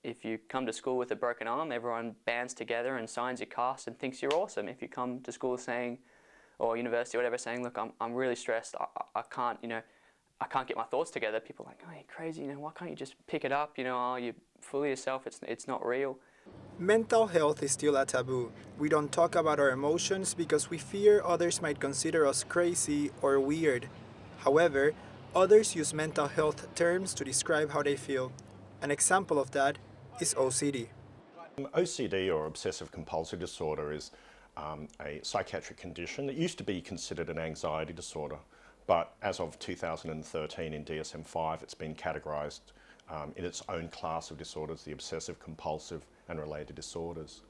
if you come to school with a broken arm, everyone bands together and signs your cast and thinks you're awesome. If you come to school saying, or university or whatever, saying, look, I'm really stressed, I can't, I can't get my thoughts together, people are like, oh, you're crazy, why can't you just pick it up, oh, you're fully yourself, it's not real. Mental health is still a taboo. We don't talk about our emotions because we fear others might consider us crazy or weird. However, others use mental health terms to describe how they feel. An example of that is OCD. OCD, or obsessive compulsive disorder, is a psychiatric condition that used to be considered an anxiety disorder, but as of 2013 in DSM-5 it's been categorised in its own class of disorders, the obsessive compulsive and related disorders.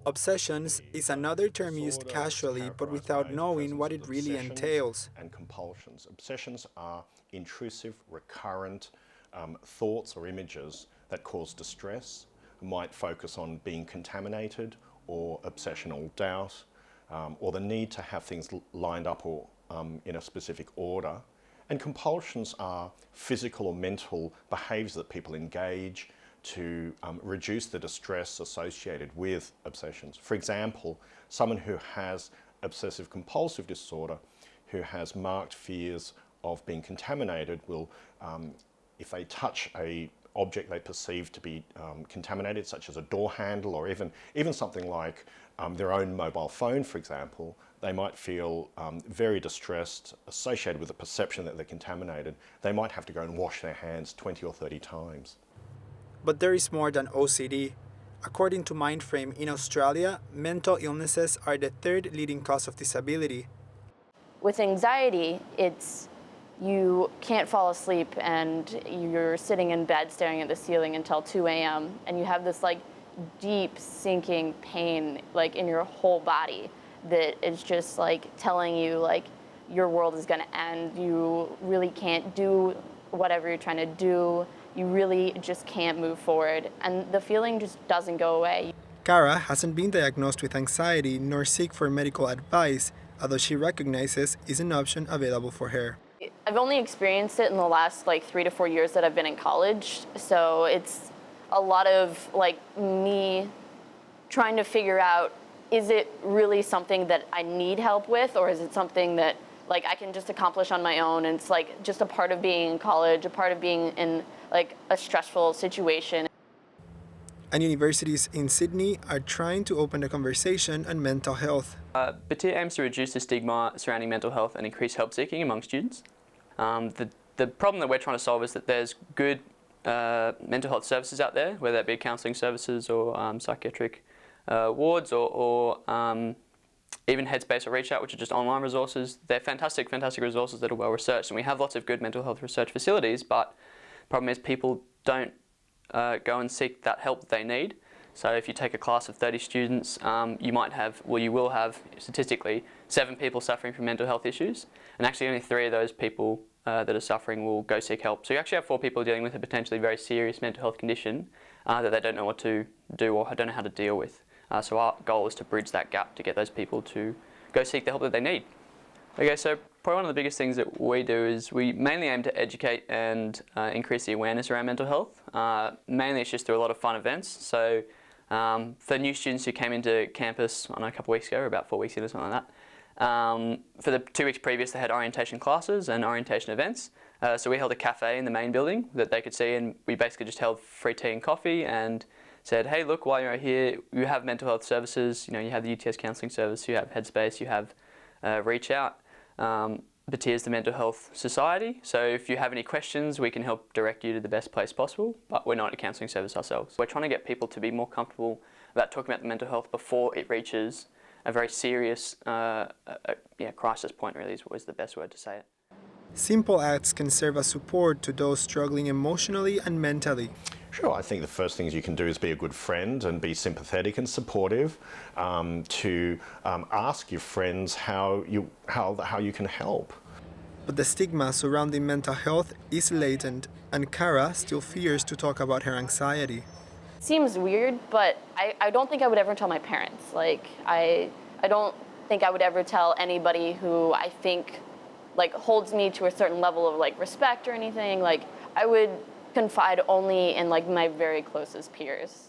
Obsessions is another term used casually but without knowing what it really entails. And compulsions. Obsessions are intrusive, recurrent thoughts or images that cause distress, might focus on being contaminated or obsessional doubt, or the need to have things lined up or in a specific order. And compulsions are physical or mental behaviours that people engage to reduce the distress associated with obsessions. For example, someone who has obsessive compulsive disorder, who has marked fears of being contaminated, will, if they touch a object they perceive to be contaminated, such as a door handle or even something like their own mobile phone, for example, they might feel very distressed, associated with the perception that they're contaminated. They might have to go and wash their hands 20 or 30 times. But there is more than OCD. According to Mindframe in Australia, mental illnesses are the third leading cause of disability. With anxiety, it's you can't fall asleep and you're sitting in bed staring at the ceiling until 2 a.m. and you have this deep sinking pain in your whole body that is just telling you your world is going to end. You really can't do whatever you're trying to do. You really just can't move forward, and the feeling just doesn't go away. Cara hasn't been diagnosed with anxiety nor seek for medical advice, although she recognizes is an option available for her. I've only experienced it in the last 3 to 4 years that I've been in college, so it's a lot of me trying to figure out, is it really something that I need help with, or is it something that I can just accomplish on my own, and it's just a part of being in college, a part of being in a stressful situation. And universities in Sydney are trying to open the conversation on mental health. Batyr aims to reduce the stigma surrounding mental health and increase help seeking among students. The problem that we're trying to solve is that there's good mental health services out there, whether that be counselling services or psychiatric wards or even Headspace or Reach Out, which are just online resources. They're fantastic resources that are well researched, and we have lots of good mental health research facilities, but the problem is people don't go and seek that help that they need. So if you take a class of 30 students, you will have statistically 7 people suffering from mental health issues, and actually only 3 of those people that are suffering will go seek help. So you actually have 4 people dealing with a potentially very serious mental health condition that they don't know what to do or don't know how to deal with. So our goal is to bridge that gap to get those people to go seek the help that they need. Okay, so probably one of the biggest things that we do is we mainly aim to educate and increase the awareness around mental health. Mainly it's just through a lot of fun events. So for new students who came into campus a couple of weeks ago, or about 4 weeks ago or something like that, for the 2 weeks previous they had orientation classes and orientation events. So we held a cafe in the main building that they could see, and we basically just held free tea and coffee and said, hey, look, while you're here, you have mental health services. You have the UTS counselling service, you have Headspace, you have Reach Out. Batyr is the Mental Health Society, so if you have any questions, we can help direct you to the best place possible, but we're not a counselling service ourselves. We're trying to get people to be more comfortable about talking about the mental health before it reaches a very serious crisis point, really, is the best word to say it. Simple acts can serve as support to those struggling emotionally and mentally. Sure, I think the first things you can do is be a good friend and be sympathetic and supportive, to ask your friends how you can help. But the stigma surrounding mental health is latent, and Cara still fears to talk about her anxiety. Seems weird, but I don't think I would ever tell my parents. I don't think I would ever tell anybody who I think holds me to a certain level of respect or anything. I would confide only in like my very closest peers.